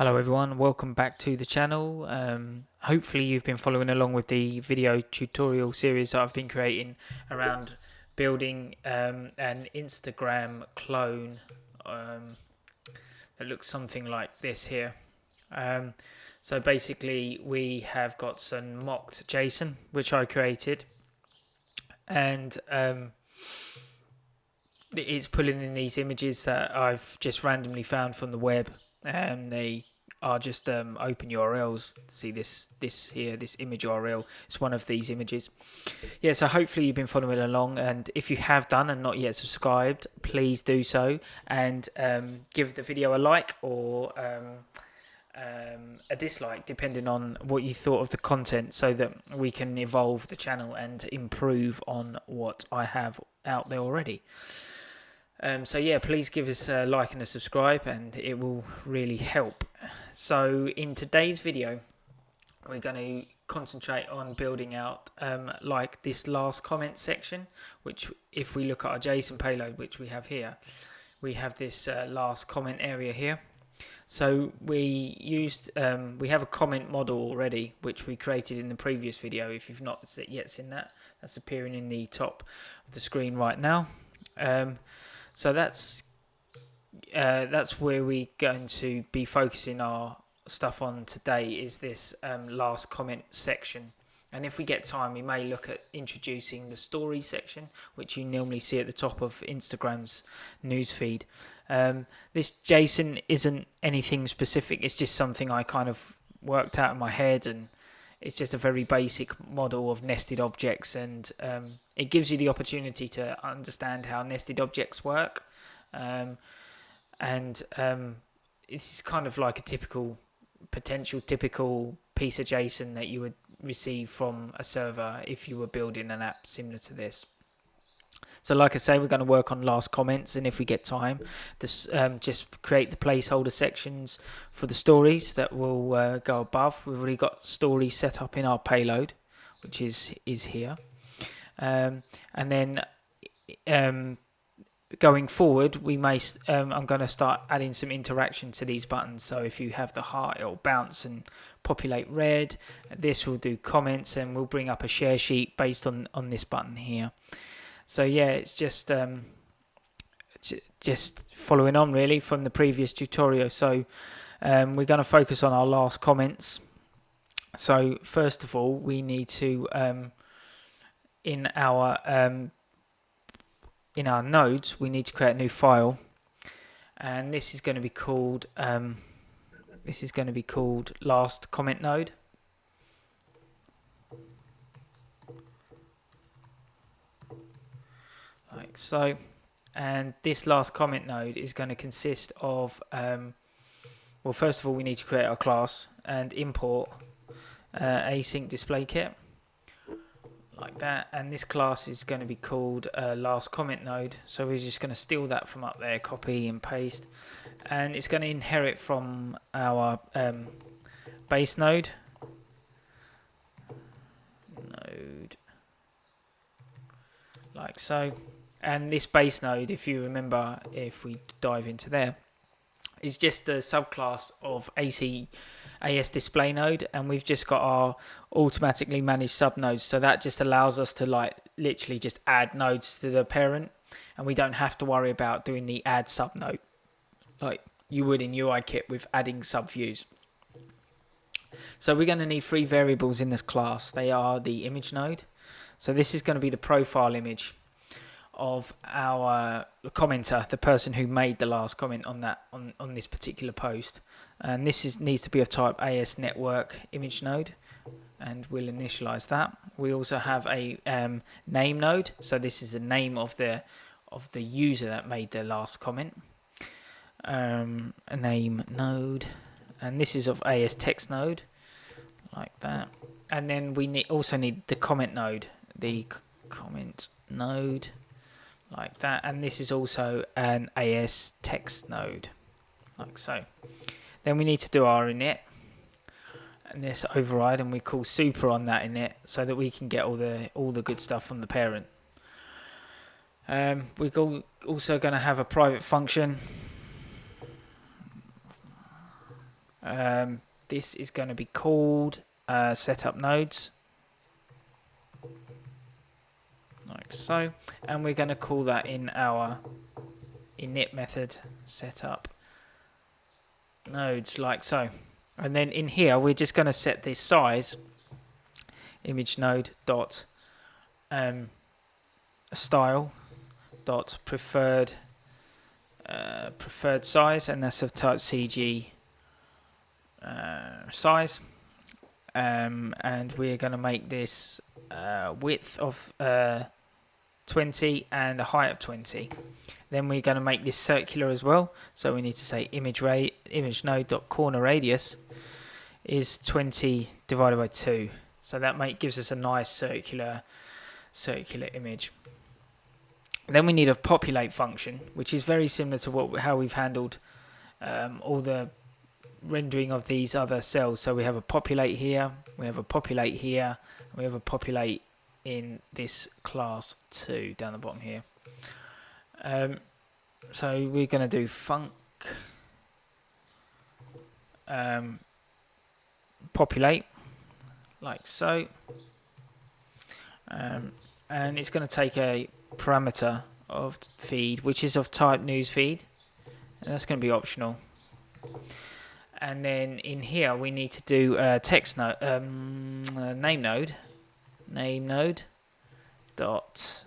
Hello everyone, welcome back to the channel. Hopefully you've been following along with the video tutorial series that I've been creating around building an Instagram clone that looks something like this here. So basically we have got some mocked JSON which I created, and it's pulling in these images that I've just randomly found from the web. They are just open URLs. See this here, this image URL. It's one of these images. Yeah, so hopefully you've been following along, and if you have done and not yet subscribed, please do so, and give the video a like or a dislike depending on what you thought of the content, so that we can evolve the channel and improve on what I have out there already. So yeah, please give us a like and a subscribe, and it will really help. So in today's video, we're going to concentrate on building out like this last comment section, which if we look at our JSON payload, which we have here, we have this last comment area here. So we have a comment model already, which we created in the previous video. If you've not yet seen that, that's appearing in the top of the screen right now. So that's where we're going to be focusing our stuff on today, is this last comment section. And if we get time, we may look at introducing the story section, which you normally see at the top of Instagram's newsfeed. This JSON isn't anything specific. It's just something I kind of worked out in my head, and it's just a very basic model of nested objects, and it gives you the opportunity to understand how nested objects work. It's kind of like a typical piece of JSON that you would receive from a server if you were building an app similar to this. So like I say, we're going to work on last comments, and if we get time, just create the placeholder sections for the stories that will go above. We've already got stories set up in our payload, which is here. And then going forward, we may I'm going to start adding some interaction to these buttons. So if you have the heart, it'll bounce and populate red. This will do comments, and we'll bring up a share sheet based on this button here. So yeah, it's just following on really from the previous tutorial. So we're going to focus on our last comments. So first of all, we need to in our nodes, we need to create a new file, and this is going to be called last comment node. Like so, and this last comment node is going to consist of well, first of all, we need to create our class and import asyndisplaykit, like that, and this class is going to be called last comment node. So we're just going to steal that from up there, copy and paste, and it's going to inherit from our base node like so. And this base node, if you remember, if we dive into there, is just a subclass of ASDisplay node, and we've just got our automatically managed subnodes. So that just allows us to like literally just add nodes to the parent, and we don't have to worry about doing the add subnode like you would in UIKit with adding subviews. So we're going to need 3 variables in this class. They are the image node. So this is going to be the profile image of our commenter, the person who made the last comment on that on this particular post, and this needs to be of type AS network image node, and we'll initialize that. We also have a name node, so this is the name of the user that made the last comment, a name node, and this is of AS text node, like that. And then we also need the comment node, the comment node, like that, and this is also an AS text node, like so. Then we need to do our init, and this override, and we call super on that init, so that we can get all the good stuff from the parent. We're also going to have a private function This is going to be called setup nodes, like so, and we're going to call that in our init method setup nodes, like so. And then in here we're just going to set this size, image node dot style dot preferred size, and that's of type CG size, and we're going to make this width of 20 and a height of 20. Then we're going to make this circular as well, so we need to say image node dot corner radius is 20 divided by 2, so that gives us a nice circular image. Then we need a populate function, which is very similar to how we've handled all the rendering of these other cells. So we have a populate here, we have a populate here, and we have a populate in this class 2 down the bottom here. So we're going to do func populate, like so, and it's going to take a parameter of feed, which is of type newsfeed, and that's going to be optional. And then in here we need to do a text node, name node dot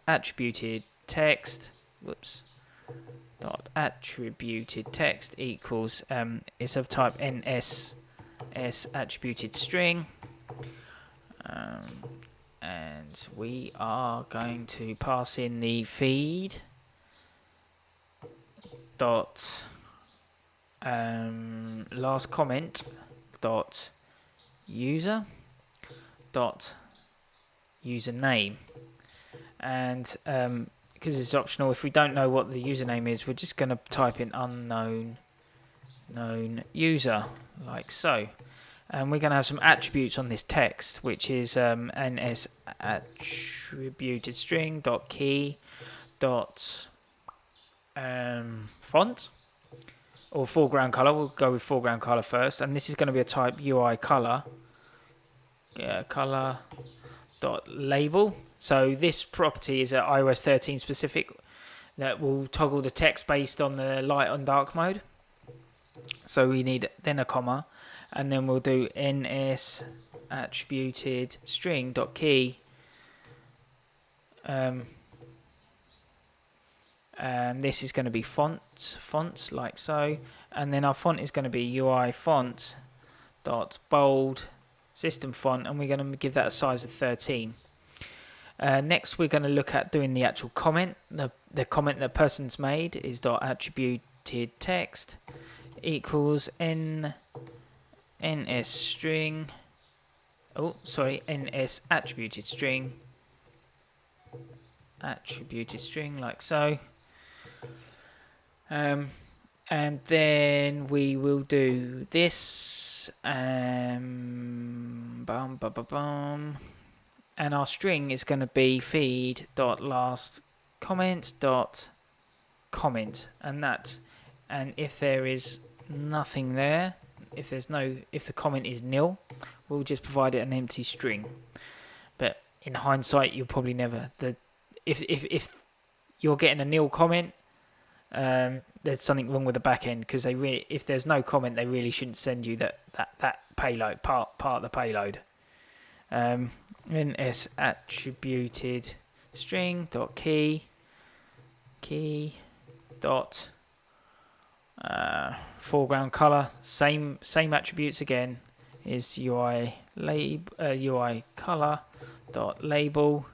attributed text. Dot attributed text equals is of type NS attributed string, and we are going to pass in the feed dot last comment dot user dot username, and because it's optional, if we don't know what the username is, we're just going to type in unknown known user, like so. And we're going to have some attributes on this text, which is ns attributed string dot key dot font, or foreground color. We'll go with foreground color first, and this is going to be a type UI color. Color dot label. So this property is at iOS 13 specific, that will toggle the text based on the light and dark mode. So we need then a comma, and then we'll do ns attributed string dot key, and this is going to be font, like so, and then our font is going to be UI font dot bold system font, and we're going to give that a size of 13. Next we're going to look at doing the actual comment. The comment the person's made is dot attributed text equals ns string, ns attributed string, like so. And then we will do this, and our string is going to be feed dot last comment dot comment, and if there is nothing there, if the comment is nil, we'll just provide it an empty string. But in hindsight, you'll probably never, if you're getting a nil comment, there's something wrong with the back end, because if there's no comment, they really shouldn't send you that payload part of the payload. ns attributed string dot key dot foreground color, same attributes again, is UI color dot label,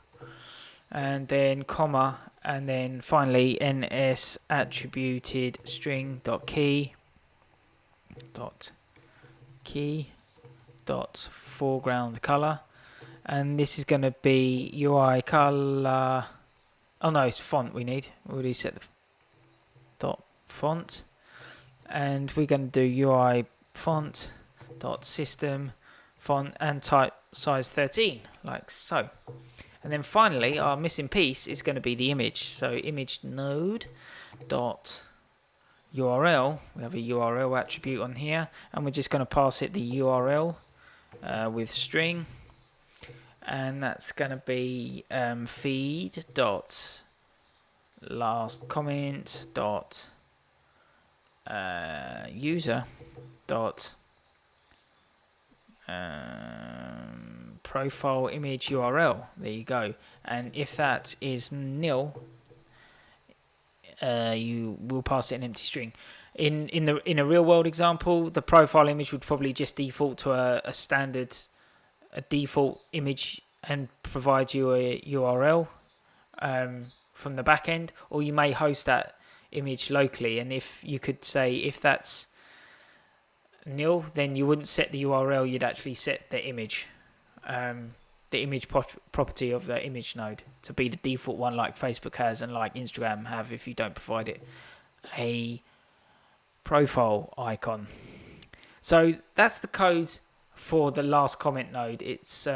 and then comma, and then finally ns attributed string dot key dot foreground color, and this is going to be UI color. Oh no, it's font we need. We already set the dot font, and we're going to do UI font dot system font and type size 13, like so. And then finally, our missing piece is going to be the image. So image node dot URL. We have a URL attribute on here, and we're just going to pass it the URL with string, and that's going to be feed dot last comment dot user dot profile image URL. There you go. And if that is nil, you will pass it an empty string. In a real world example, the profile image would probably just default to a default image and provide you a URL from the back end, or you may host that image locally. And if you could say if that's nil, then you wouldn't set the URL, you'd actually set the image property of the image node to be the default one, like Facebook has and like Instagram have if you don't provide it a profile icon. So that's the code for the last comment node. It's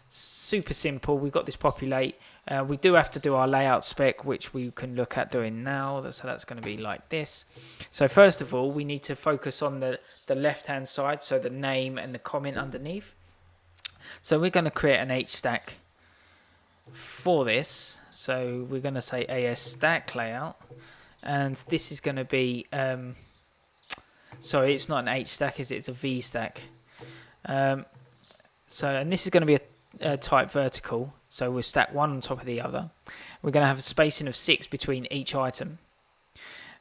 super simple. We've got this populate. We do have to do our layout spec, which we can look at doing now. So that's going to be like this. So first of all, we need to focus on the left hand side, so the name and the comment underneath. So we're going to create an H stack for this. So we're going to say AS stack layout, and this is going to be sorry, it's not an H stack, is it? It's a V stack. And this is going to be a type vertical, so we'll stack one on top of the other. We're going to have a spacing of 6 between each item.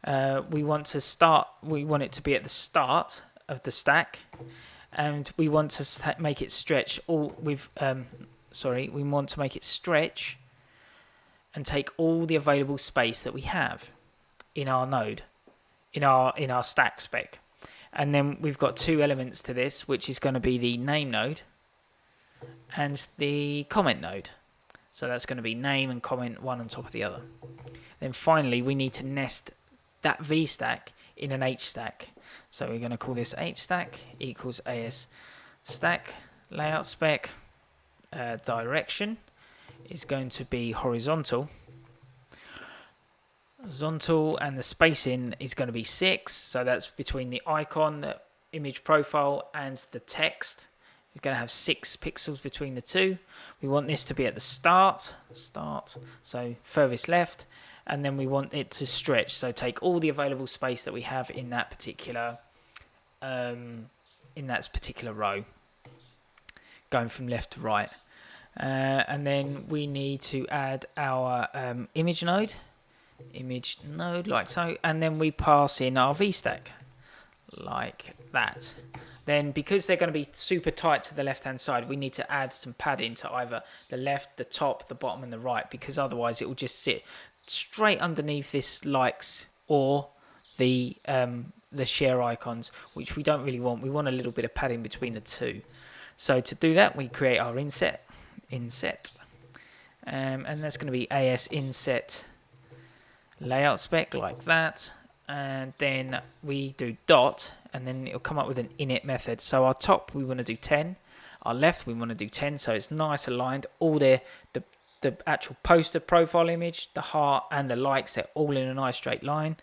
We want it to be at the start of the stack, and we want to make it stretch we want to make it stretch and take all the available space that we have in our node, in our stack spec. And then we've got two elements to this, which is going to be the name node and the comment node. So that's going to be name and comment, one on top of the other. Then finally, we need to nest that V stack in an H stack. So we're going to call this H stack equals AS stack layout spec. Direction is going to be horizontal, and the spacing is going to be 6. So that's between the icon, the image profile, and the text. We're going to have 6 pixels between the two. We want this to be at the start, so furthest left, and then we want it to stretch, so take all the available space that we have in that particular row, going from left to right. And then we need to add our image node like so, and then we pass in our VStack like that. Then because they're going to be super tight to the left hand side, we need to add some padding to either the left, the top, the bottom and the right, because otherwise it will just sit straight underneath this likes or the share icons, which we don't really want. We want a little bit of padding between the two. So to do that, we create our inset, and that's going to be AS inset layout spec like that, and then we do dot, and then it'll come up with an init method. So our top we want to do 10, our left we want to do 10, so it's nice aligned. All the actual poster profile image, the heart and the likes, they're all in a nice straight line.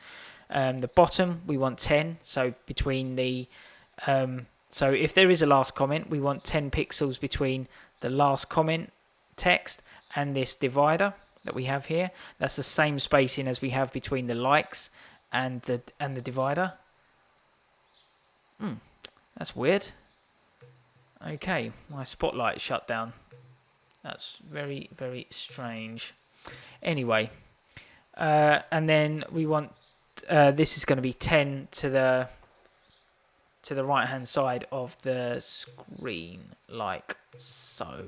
The bottom we want 10, so between the so if there is a last comment, we want 10 pixels between the last comment text and this divider that we have here. That's the same spacing as we have between the likes and the divider. That's weird. Okay, my spotlight shut down. That's very, very strange. Anyway, and then we want this is going to be 10 to the right hand side of the screen, like so.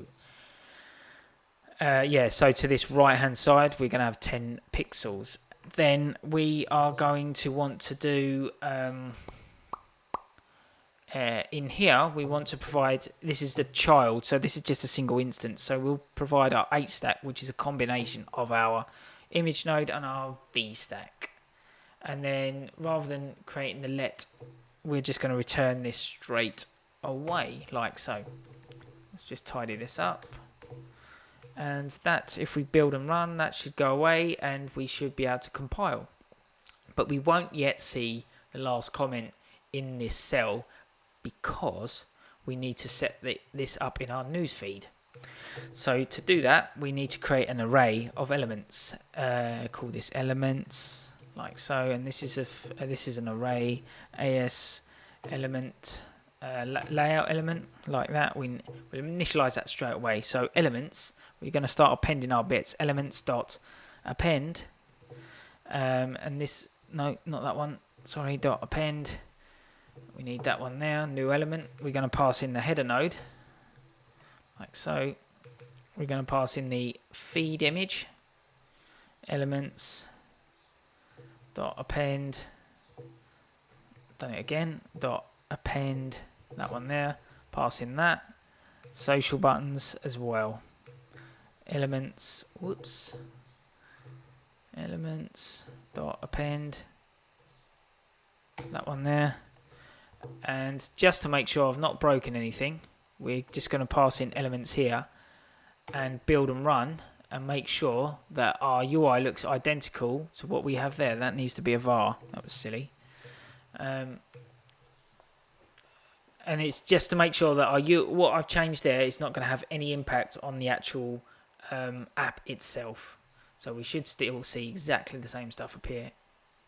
So to this right hand side we're going to have 10 pixels. Then we are going to want to do in here we want to provide, this is the child, so this is just a single instance, so we'll provide our H stack, which is a combination of our image node and our V stack. And then rather than creating the let, we're just going to return this straight away like so. Let's just tidy this up, and that, if we build and run, that should go away and we should be able to compile. but we won't yet see the last comment in this cell because we need to set this up in our newsfeed. So to do that, we need to create an array of elements. Call this elements like so, and this is an array as element layout element like that. We'll initialize that straight away. So elements, we're going to start appending our bits. Elements dot append, and this no, not that one. Sorry, dot append. We need that one there. New element. We're going to pass in the header node like so. We're going to pass in the feed image. Elements dot append. Done it again. Dot append. That one there. Pass in that. Social buttons as well. Elements. Whoops. Elements dot append. That one there. And just to make sure I've not broken anything, we're just going to pass in elements here and build and run and make sure that our UI looks identical to what we have there. That needs to be a var. That was silly. And it's just to make sure that what I've changed there is not going to have any impact on the actual app itself. So we should still see exactly the same stuff appear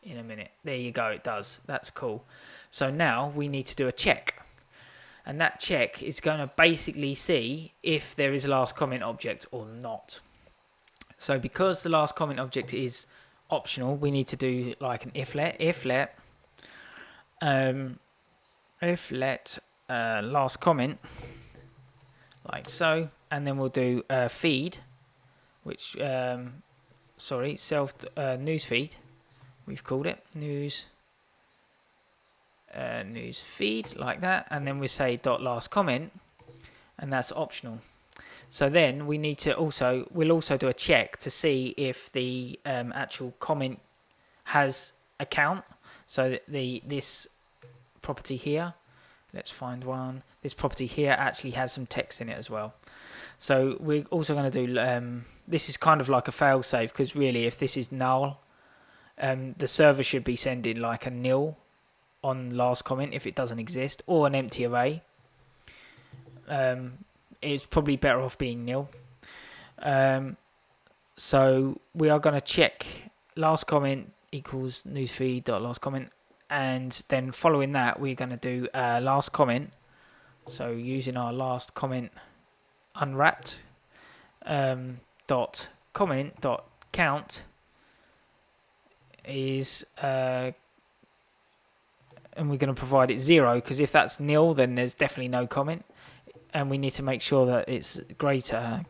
in a minute. There you go, it does. That's cool. So now we need to do a check. And that check is going to basically see if there is a last comment object or not. So because the last comment object is optional, we need to do like an if let last comment like so, and then we'll do feed, which news feed, we've called it news feed like that, and then we say dot last comment, and that's optional. So then we need to we'll also do a check to see if the actual comment has a count. So this property here, let's find one. This property here actually has some text in it as well. So we're also going to do this is kind of like a fail-safe, because really if this is null, the server should be sending like a nil on last comment if it doesn't exist, or an empty array. It's probably better off being nil. So we are going to check last comment equals newsfeed dot last comment, and then following that we're going to do last comment. So using our last comment unwrapped dot comment dot count is and we're going to provide it 0, because if that's nil then there's definitely no comment, and we need to make sure that it's greater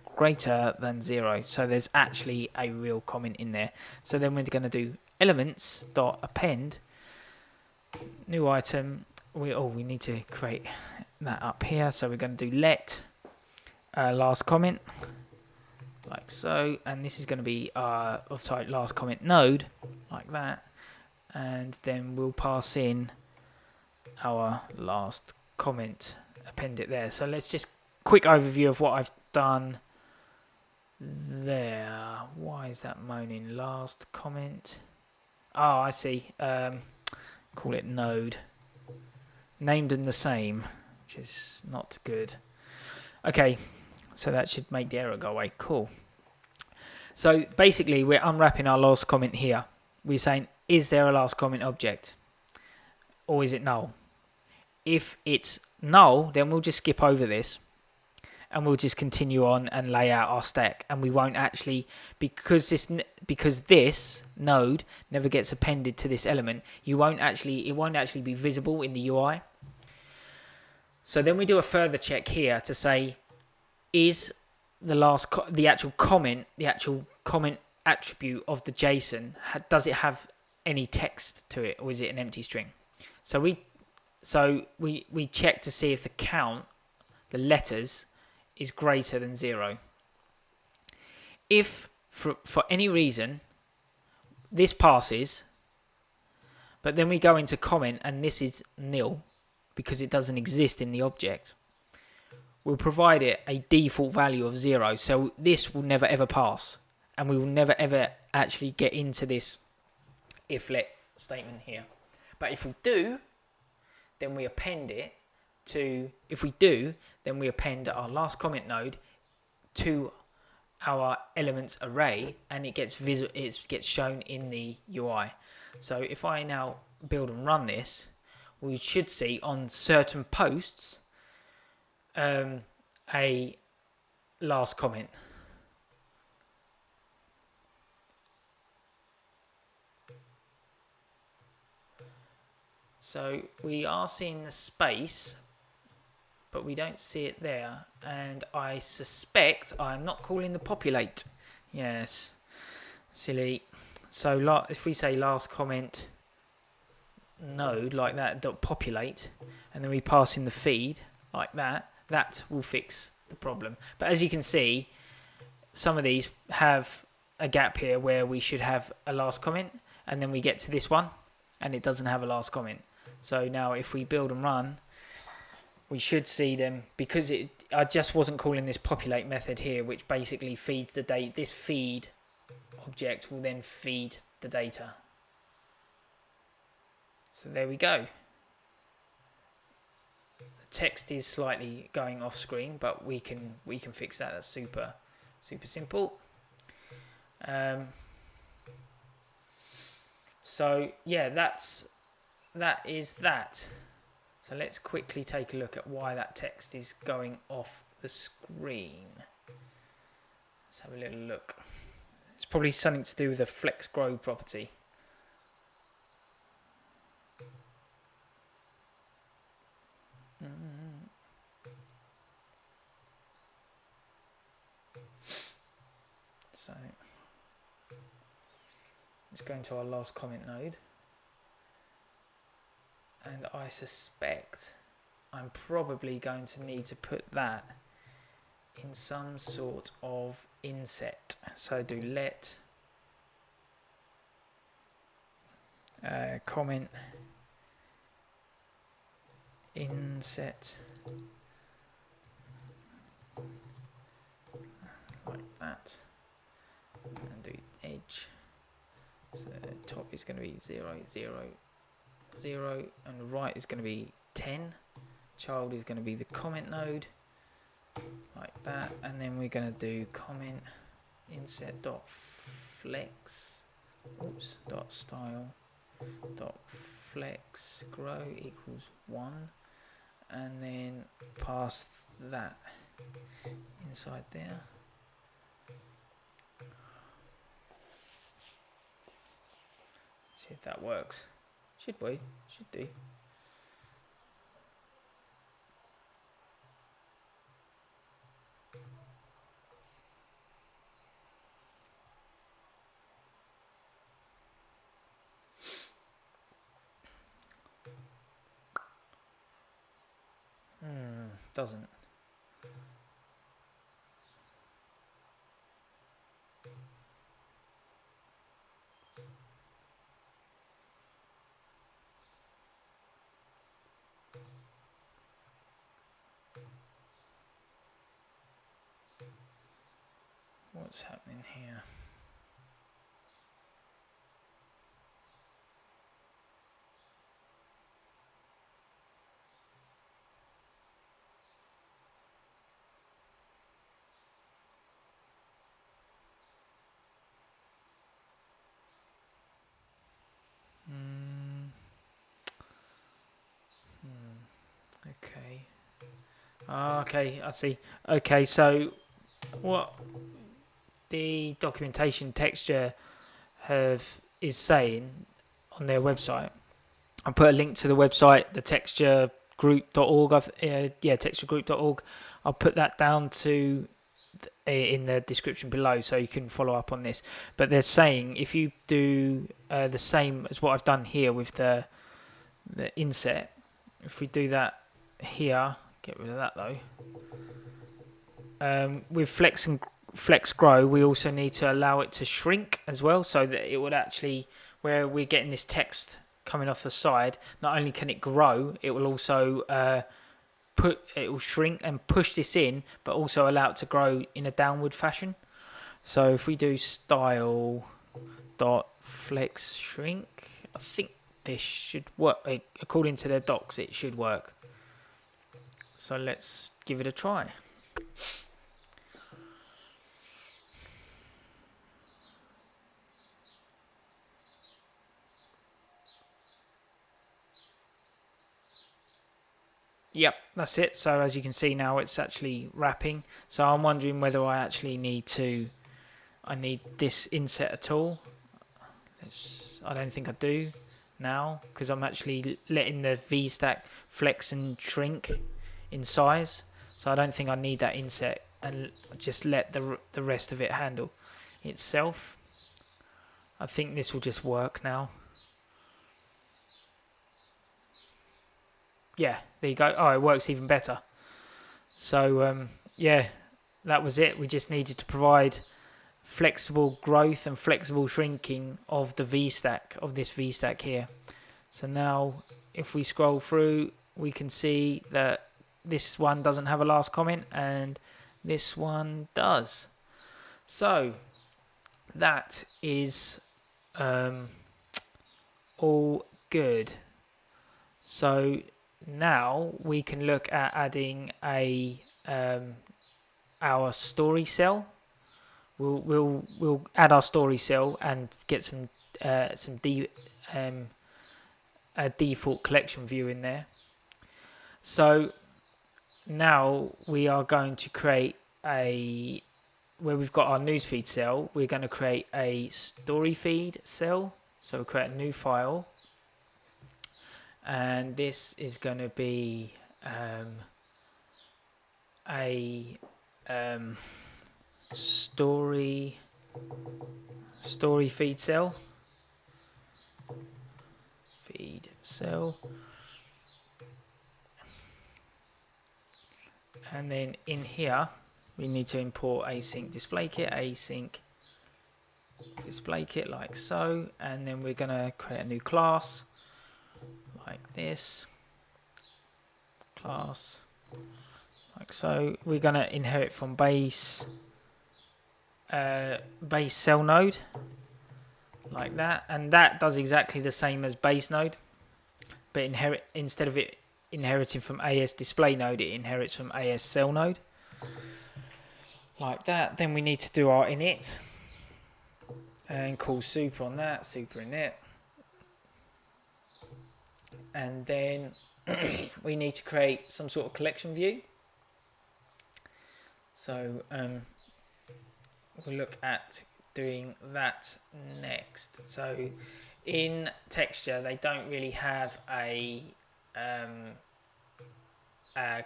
than 0, so there's actually a real comment in there. So then we're going to do elements dot append new item. We need to create that up here, so we're going to do let last comment like so, and this is going to be of type last comment node like that, and then we'll pass in our last comment, append it there. So let's just quick overview of what I've done there. Why is that moaning? Last comment. Oh, I see. Call it node. Named them the same, which is not good. Okay, so that should make the error go away. Cool. So basically we're unwrapping our last comment here. We're saying, is there a last comment object, or is it null? If it's null, then we'll just skip over this and we'll just continue on and lay out our stack, and we won't actually, because this node never gets appended to this element, it won't actually be visible in the UI. So then we do a further check here to say, is the actual comment attribute of the JSON, does it have any text to it, or is it an empty string? So we check to see if the count, the letters, is greater than 0. If for any reason this passes, but then we go into comment and this is nil because it doesn't exist in the object, we'll provide it a default value of 0. So this will never ever pass, and we will never ever actually get into this if let statement here. But if we do, then we append it to, if we do, then we append our last comment node to our elements array, and it gets shown in the UI. So if I now build and run this, we should see on certain posts a last comment. So we are seeing the space, but we don't see it there. And I suspect I'm not calling the populate. Yes, silly. So if we say last comment node like that, dot populate, and then we pass in the feed like that, that will fix the problem. But as you can see, some of these have a gap here where we should have a last comment, and then we get to this one and it doesn't have a last comment. So now if we build and run, we should see them, because I just wasn't calling this populate method here, which basically feeds the data. This feed object will then feed the data. So there we go. The text is slightly going off screen, but we can fix that. That's super simple. So yeah, that is that. So let's quickly take a look at why that text is going off the screen. Let's have a little look. It's probably something to do with the flex grow property. So let's go into our last comment node. And I suspect I'm probably going to need to put that in some sort of inset. So do let comment inset like that, and do edge. So the top is going to be 0, 0, 0, and the right is going to be 10. Child is going to be the comment node, like that, and then we're going to do comment inset dot flex, oops, dot style dot flex grow equals 1, and then pass that inside there. See if that works. Should do. Doesn't. What's happening here? Okay. Okay, I see. Okay, so what the documentation texture is saying on their website, I put a link to the website, the texturegroup.org. Texturegroup.org. I'll put that down to in the description below, so you can follow up on this. But they're saying if you do the same as what I've done here with the inset, if we do that here, get rid of that though. With flex grow, we also need to allow it to shrink as well, so that it would actually, where we're getting this text coming off the side, not only can it grow, it will also it will shrink and push this in, but also allow it to grow in a downward fashion. So if we do style dot flex shrink, I think this should work. According to their docs, it should work. So let's give it a try. Yep, that's it. So as you can see now, it's actually wrapping. So I'm wondering whether I actually need this inset at all. I don't think I do now, because I'm actually letting the VStack flex and shrink in size. So I don't think I need that inset, and just let the rest of it handle itself. I think this will just work now. Yeah, there you go. Oh, it works even better. So yeah, that was it. We just needed to provide flexible growth and flexible shrinking of the VStack, of this VStack here. So now if we scroll through, we can see that this one doesn't have a last comment and this one does. So that is all good. So now we can look at adding our story cell. We'll add our story cell and get a default collection view in there. So now we are going to create where we've got our newsfeed cell, we're going to create a story feed cell. So we'll create a new file, and this is going to be a story feed cell. And then in here we need to import asyndisplaykit like so, and then we're going to create a new class like this, class like so. We're going to inherit from base cell node like that, and that does exactly the same as base node, but instead of it inheriting from ASDisplay node, it inherits from AS cell node like that. Then we need to do our init and call super on that, super init, and then we need to create some sort of collection view. So we'll look at doing that next. So in texture, they don't really have a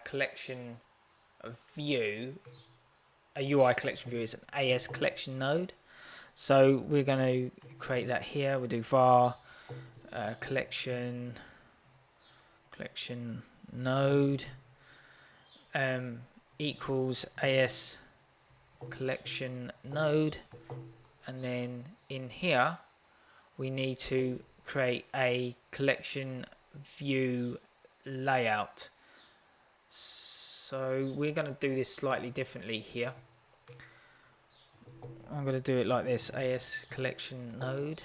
collection view. A UI collection view is an AS collection node. So we're going to create that here. We'll do var collection node equals AS collection node, and then in here we need to create a collection view layout. So we're going to do this slightly differently here. I'm going to do it like this: AS collection node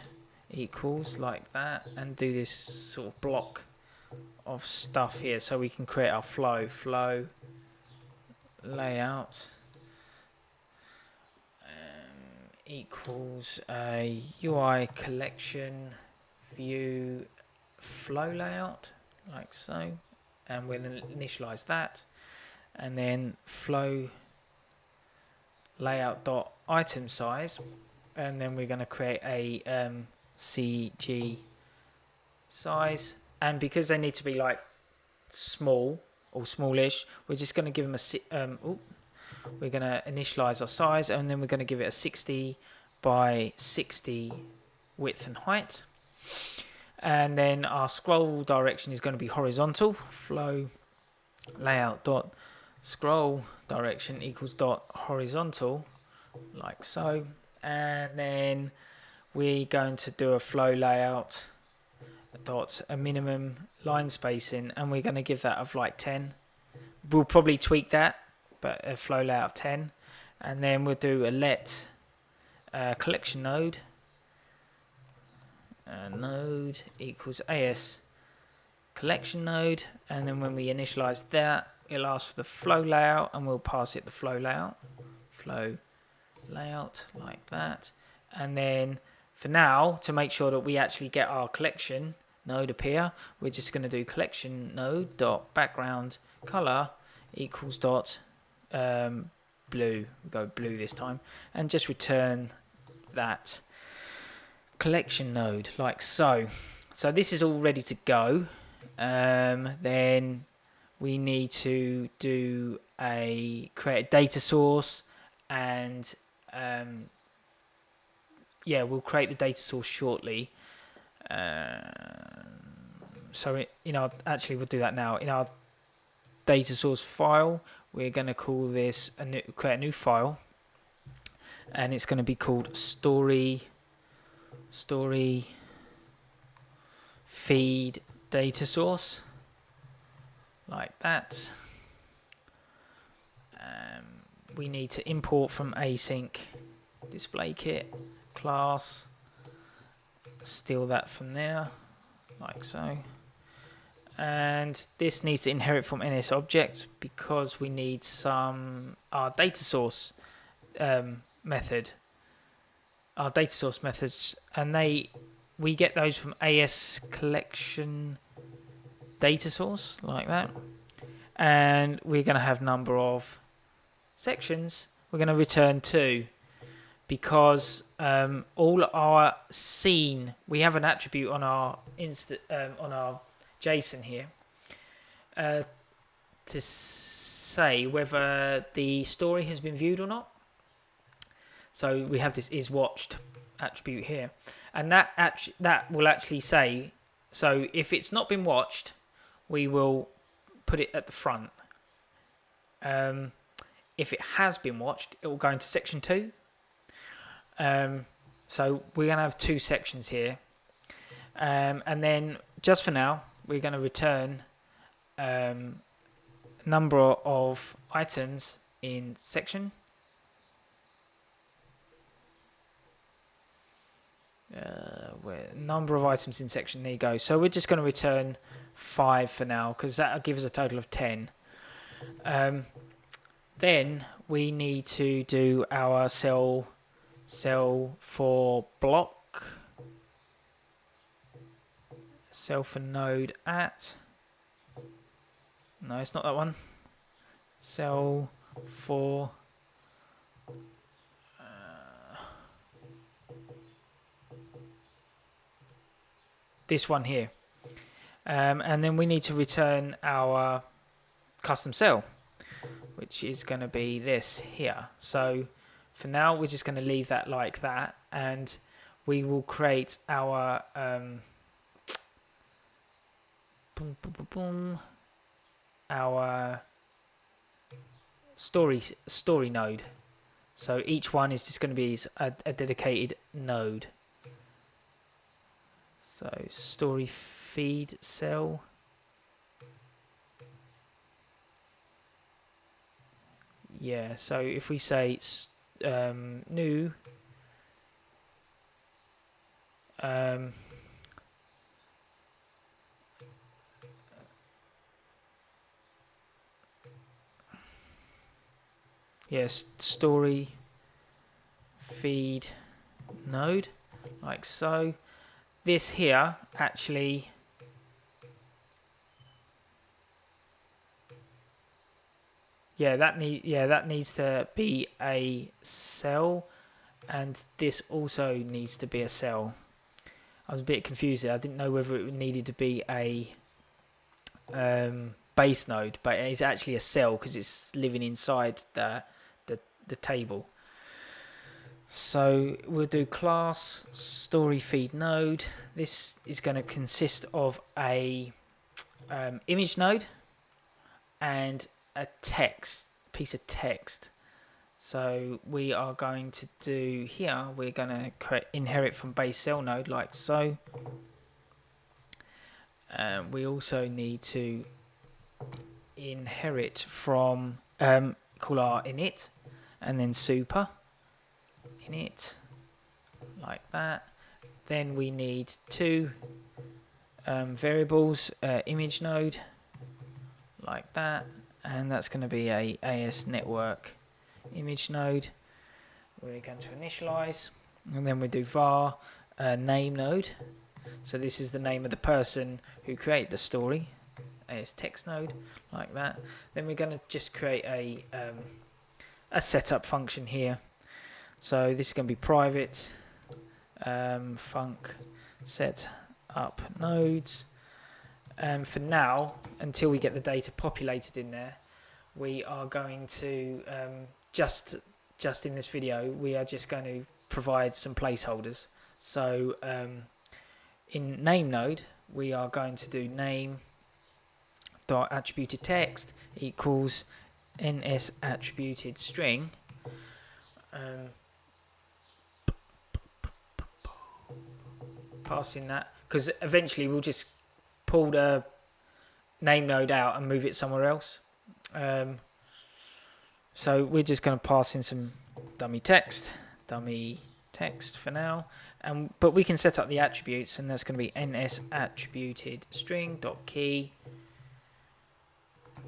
equals like that, and do this sort of block of stuff here so we can create our flow layout equals a UI collection view flow layout like so, and we'll initialize that, and then flow layout dot item size, and then we're going to create a CG size, and because they need to be like small or smallish, we're just going to give them we're going to initialize our size, and then we're going to give it a 60 by 60 width and height, and then our scroll direction is going to be horizontal. Flow layout dot scroll direction equals dot horizontal like so, and then we're going to do a flow layout dot a minimum line spacing, and we're going to give that of like 10. We'll probably tweak that, but a flow layout of 10, and then we'll do a let collection node node equals AS collection node, and then when we initialize that, it'll ask for the flow layout, and we'll pass it the flow layout like that. And then for now, to make sure that we actually get our collection node appear, we're just going to do collection node dot background color equals dot blue. We go blue this time, and just return that collection node like so. So this is all ready to go. Then we need to do create a data source, and yeah, we'll create the data source shortly. So actually we'll do that now. In our data source file, we're going to call this create a new file, and it's going to be called story feed data source like that. We need to import from asyndisplaykit class, steal that from there like so, and this needs to inherit from NS object because we need our data source method, our data source methods, and we get those from AS collection data source like that. And we're going to have number of sections. We're going to return 2 because all our scene, we have an attribute on our on our JSON here to say whether the story has been viewed or not. So we have this is watched attribute here, and that will actually say, so if it's not been watched, we will put it at the front. If it has been watched, it will go into section 2. So we're going to have 2 sections here, and then just for now we're going to return number of items in section. Number of items in section, there you go. So we're just going to return 5 for now because that'll give us a total of 10. Then we need to do our cell for block, cell for node at, no, it's not that one, cell for this one here, and then we need to return our custom cell, which is going to be this here. So for now we're just going to leave that like that, and we will create our our story node. So each one is just going to be a dedicated node. So story feed cell. Yeah, so if we say new yes, story feed node like so. This here actually that needs to be a cell, and this also needs to be a cell. I was a bit confused there. I didn't know whether it needed to be a base node, but it's actually a cell because it's living inside the table. So we'll do class story feed node. This is going to consist of a image node and a piece of text. So we are going to do here, we're going to inherit from base cell node like so. We also need to inherit from call our init and then super init like that. Then we need two variables, image node, like that, and that's going to be a AS network image node. We're going to initialize, and then we do var name node. So this is the name of the person who created the story, AS text node, like that. Then we're going to just create a setup function here. So this is going to be private func set up nodes. For now, until we get the data populated in there, we are going to just in this video, we are just going to provide some placeholders. So in name node, we are going to do name dot attributed text equals ns attributed string. Passing that, because eventually we'll just pull the name node out and move it somewhere else. So we're just going to pass in some dummy text for now, but we can set up the attributes, and that's going to be ns attributed string dot key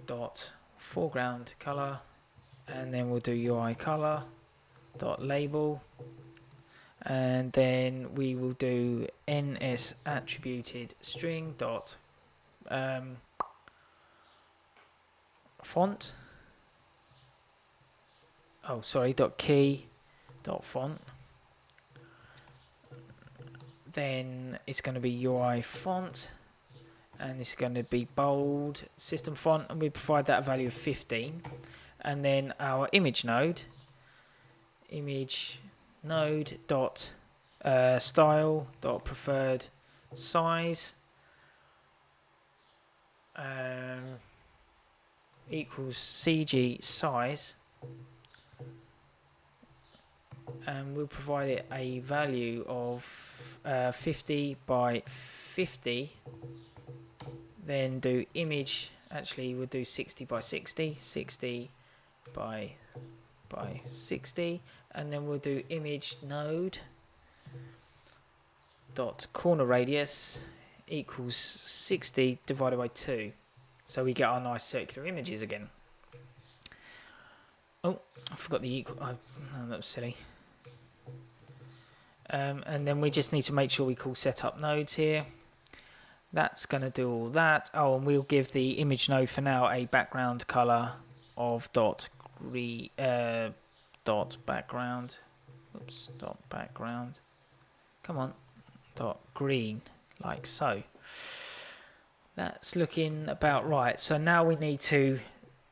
dot foreground color, and then we'll do UI color dot label, and then we will do ns attributed string dot font. Oh, sorry, dot key dot font. Then it's going to be UI font, and it's going to be bold system font, and we provide that a value of 15. And then our image node dot style dot preferred size equals CG size, and we'll provide it a value of 50 by 50. Then do image, actually we'll do 60 by 60, 60 by 60, and then we'll do image node dot corner radius equals 60 divided by 2. So we get our nice circular images again. Oh, I forgot the equal. Oh, that was silly. And then we just need to make sure we call setup nodes here. That's going to do all that. Oh, and we'll give the image node for now a background color of dot background. Oops, dot background. Come on, dot green, like so. That's looking about right. So now we need to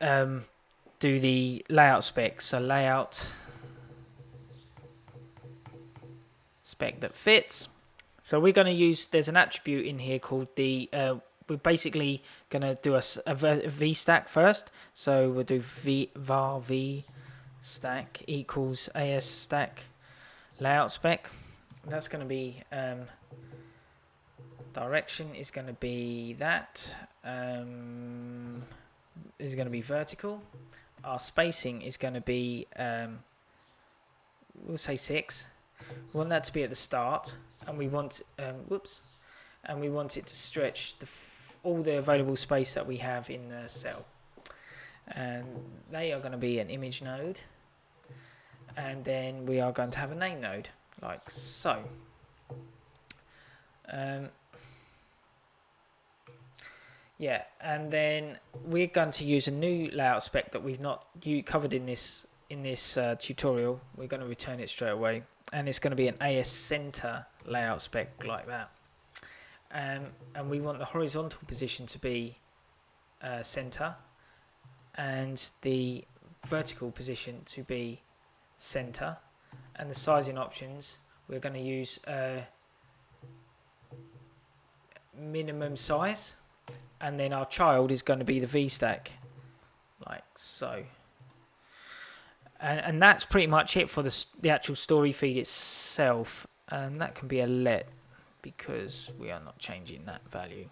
do the layout spec. So layout spec that fits. So we're going to use, there's an attribute in here called the, we're basically going to do a v stack first. So we'll do var v stack equals as stack layout spec. That's going to be, direction is going to be that, is going to be vertical. Our spacing is going to be, we'll say 6. We want that to be at the start, and we want, and we want it to stretch all the available space that we have in the cell. And they are going to be an image node, and then we are going to have a name node, like so. Yeah, and then we're going to use a new layout spec that we've not covered in this tutorial. We're going to return it straight away, and it's going to be an AS center layout spec like that. And we want the horizontal position to be center, and the vertical position to be center, and the sizing options we're going to use minimum size, and then our child is going to be the VStack, like so. And that's pretty much it for the actual story feed itself, and that can be a let because we are not changing that value.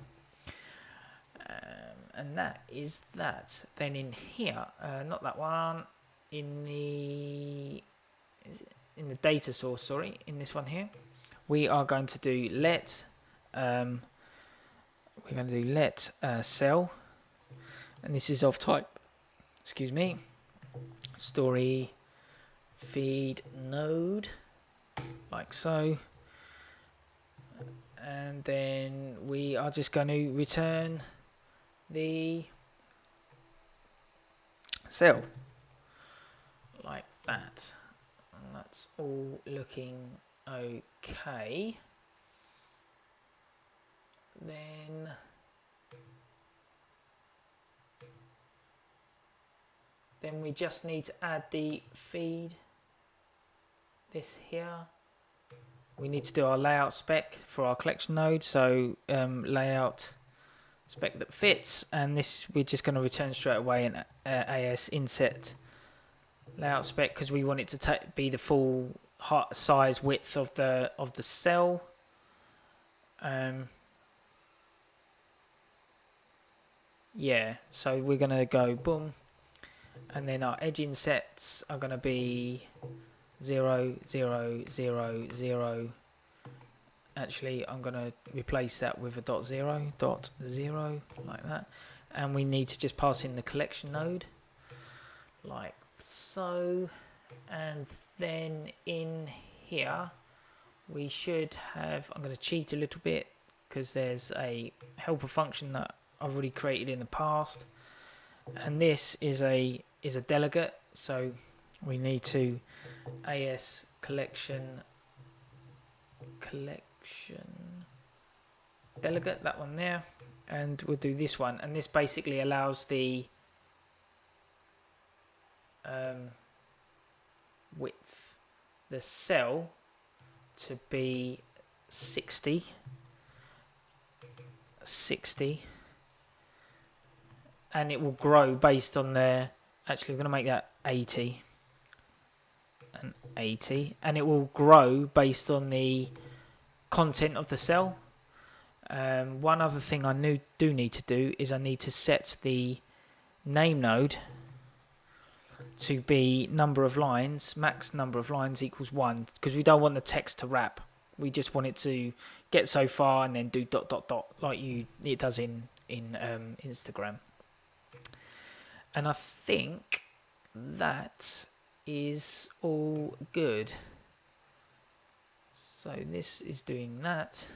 And that is that. Then in here, not that one, in the data source, sorry, in this one here, we are going to do let cell, and this is of type, excuse me, story feed node, like so. And then we are just going to return the cell like that. And that's all looking okay. Then we just need to add the feed, this here. We need to do our layout spec for our collection node. So layout spec that fits, and this we're just going to return straight away an AS inset layout spec, because we want it to be the full size width of the cell. Yeah, so we're going to go boom, and then our edge insets are going to be 0, 0, 0, 0. Actually, I'm going to replace that with a dot zero, like that. And we need to just pass in the collection node, like so. And then in here, we should have, I'm going to cheat a little bit, because there's a helper function that I've already created in the past. And this is a delegate, so we need to AS collection delegate, that one there, and we'll do this one. And this basically allows the width, the cell, to be 60, and it will grow based on the, actually we're going to make that 80 and 80, and it will grow based on the content of the cell. One other thing I do need to do is I need to set the name node to be number of lines, max number of lines equals 1, because we don't want the text to wrap. We just want it to get so far and then do ... like it does in Instagram. And I think that is all good. So this is doing that.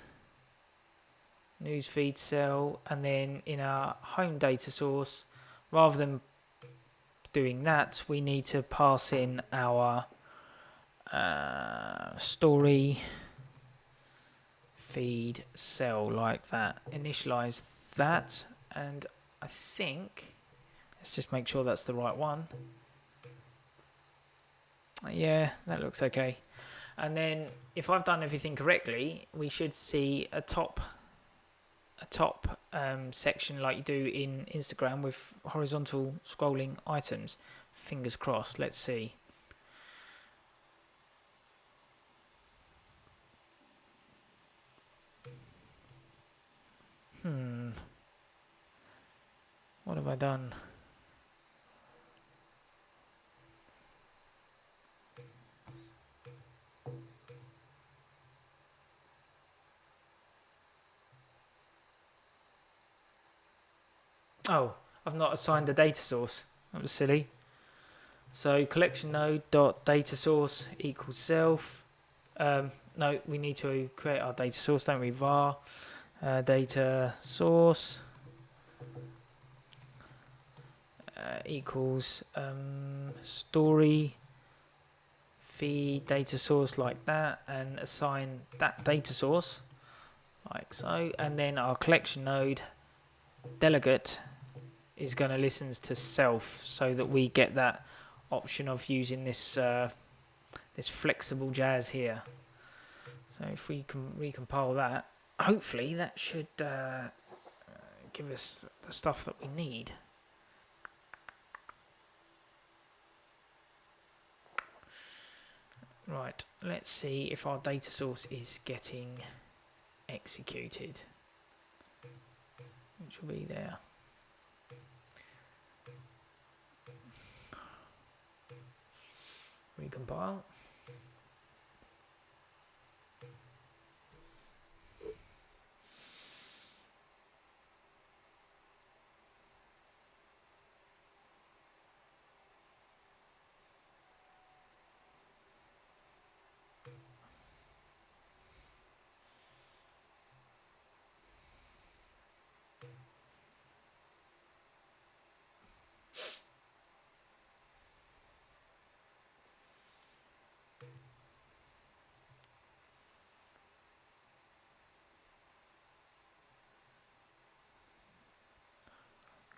Newsfeed cell, and then in our home data source, rather than doing that, we need to pass in our story feed cell like that. Initialize that, and I think, let's just make sure that's the right one. Yeah, that looks okay. And then if I've done everything correctly, we should see a top section like you do in Instagram with horizontal scrolling items. Fingers crossed. Let's see. What have I done? Oh, I've not assigned a data source. That was silly. So collection node dot data source equals self. No, we need to create our data source, don't we? Var data source equals story feed data source, like that, and assign that data source like so. And then our collection node delegate is going to listen to self, so that we get that option of using this this flexible jazz here. So if we can recompile that, hopefully that should give us the stuff that we need. Right, let's see if our data source is getting executed, which will be there. Recompile.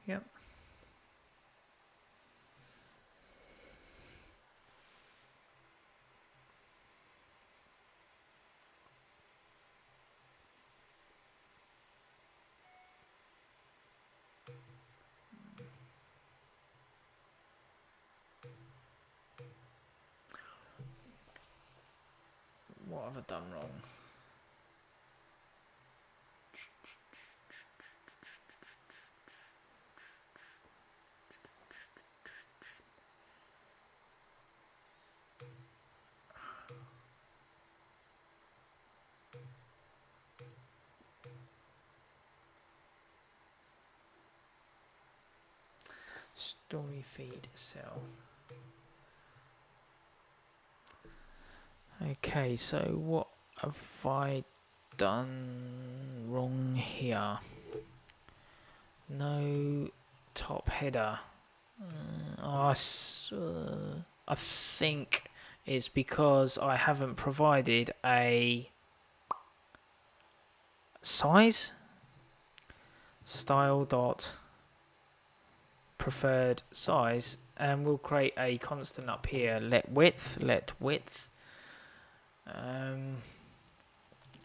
Yep. What have I done wrong? Story feed cell. Okay, so what have I done wrong here? No top header. I think it's because I haven't provided a size. Style dot preferred size, and we'll create a constant up here. Let width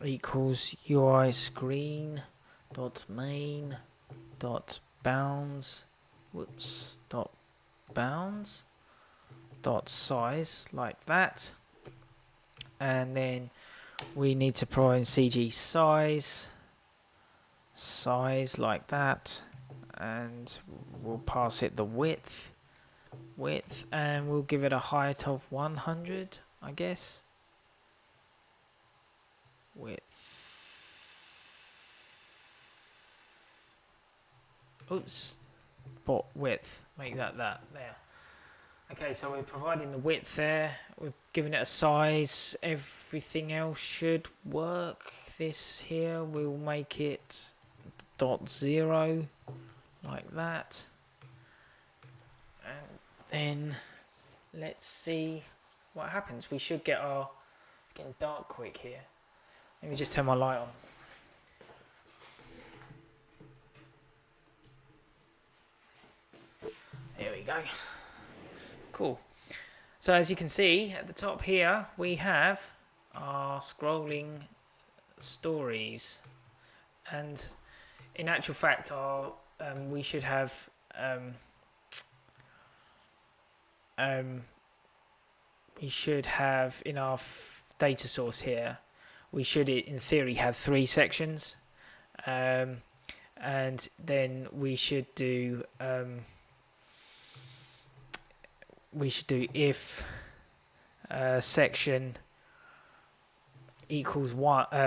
equals UI screen dot main dot bounds dot bounds dot size, like that. And then we need to provide CG size like that, and we'll pass it the width, and we'll give it a height of 100, I guess. Width. Oops. But width. Make that there. Okay, so we're providing the width there. We're giving it a size. Everything else should work. This here, we'll make it .0, like that. And then let's see what happens. We should get our... It's getting dark quick here. Let me just turn my light on. There we go. Cool. So as you can see at the top here, we have our scrolling stories, and in actual fact, our we should have in our data source here, we should in theory have 3 sections, and then we should do if section equals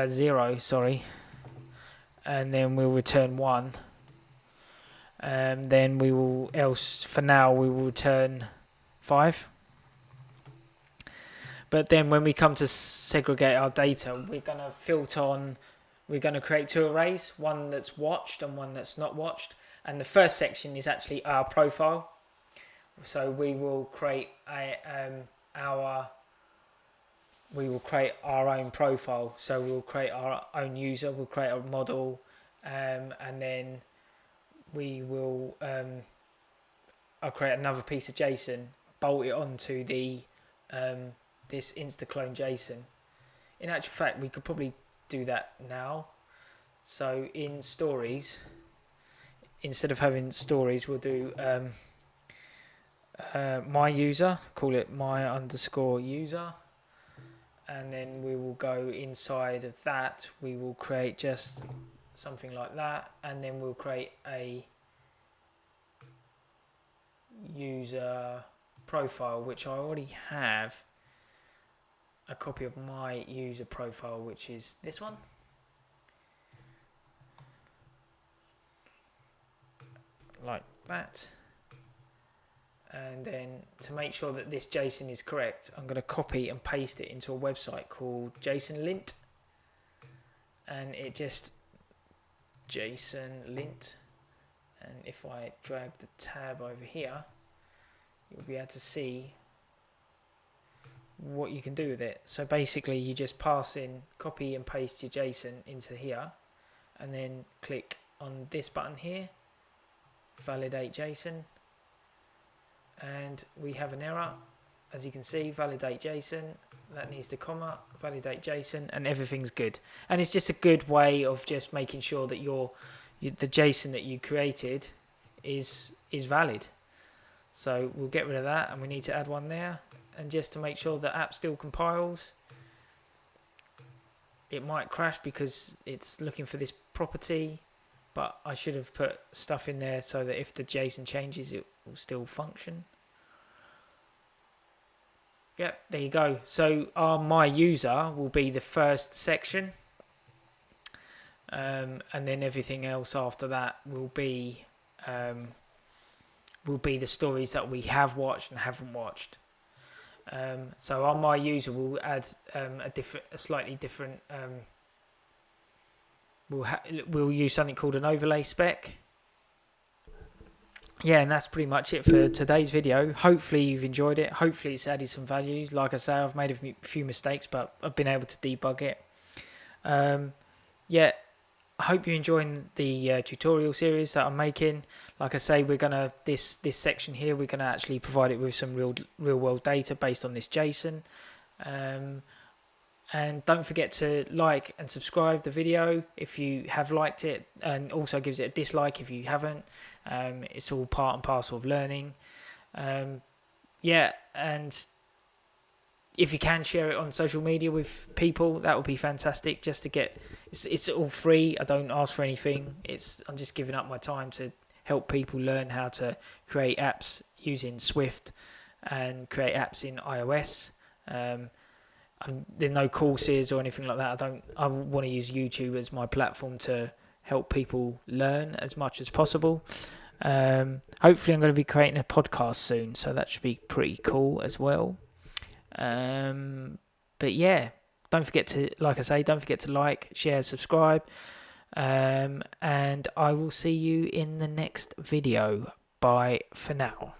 0, sorry, and then we'll return 1, and then we will, else for now we will return 5. But then when we come to segregate our data, we're going to filter on, we're going to create 2 arrays, one that's watched and one that's not watched. And the first section is actually our profile. So we will create our own profile. So we'll create our own user, we'll create a model, and then we will, I'll create another piece of JSON, bolt it onto the this instaclone JSON. In actual fact, we could probably do that now. So in stories, instead of having stories, we'll do my user, call it my_user, and then we will go inside of that, we will create just something like that, and then we'll create a user profile, which I already have a copy of my user profile, which is this one. Like that. And then to make sure that this JSON is correct, I'm going to copy and paste it into a website called JSON lint. And it just JSON lint. And if I drag the tab over here, you'll be able to see what you can do with it. So basically you just pass in, copy and paste your JSON into here, and then click on this button here, validate JSON, and we have an error. As you can see, validate JSON, that needs the comma, validate JSON, and everything's good. And it's just a good way of just making sure that the JSON that you created is valid. So we'll get rid of that, and we need to add one there. And just to make sure the app still compiles, it might crash because it's looking for this property, but I should have put stuff in there so that if the JSON changes, it will still function. Yep, there you go. So our my user will be the first section, and then everything else after that will be the stories that we have watched and haven't watched. So our my user will add a slightly different. We'll use something called an overlay spec. Yeah, and that's pretty much it for today's video. Hopefully you've enjoyed it. Hopefully it's added some values. Like I say, I've made a few mistakes, but I've been able to debug it. Yeah, I hope you're enjoying the tutorial series that I'm making. Like I say, we're gonna this section here, we're gonna actually provide it with some real world data based on this JSON. And don't forget to like and subscribe the video if you have liked it, and also gives it a dislike if you haven't. It's all part and parcel of learning. Yeah, and if you can share it on social media with people, that would be fantastic. Just to get, it's all free. I don't ask for anything. I'm just giving up my time to help people learn how to create apps using Swift and create apps in iOS. There's no courses or anything like that. I want to use YouTube as my platform to help people learn as much as possible. Hopefully I'm going to be creating a podcast soon, so that should be pretty cool as well. But yeah, don't forget to, like I say, don't forget to like, share, subscribe, and I will see you in the next video. Bye for now.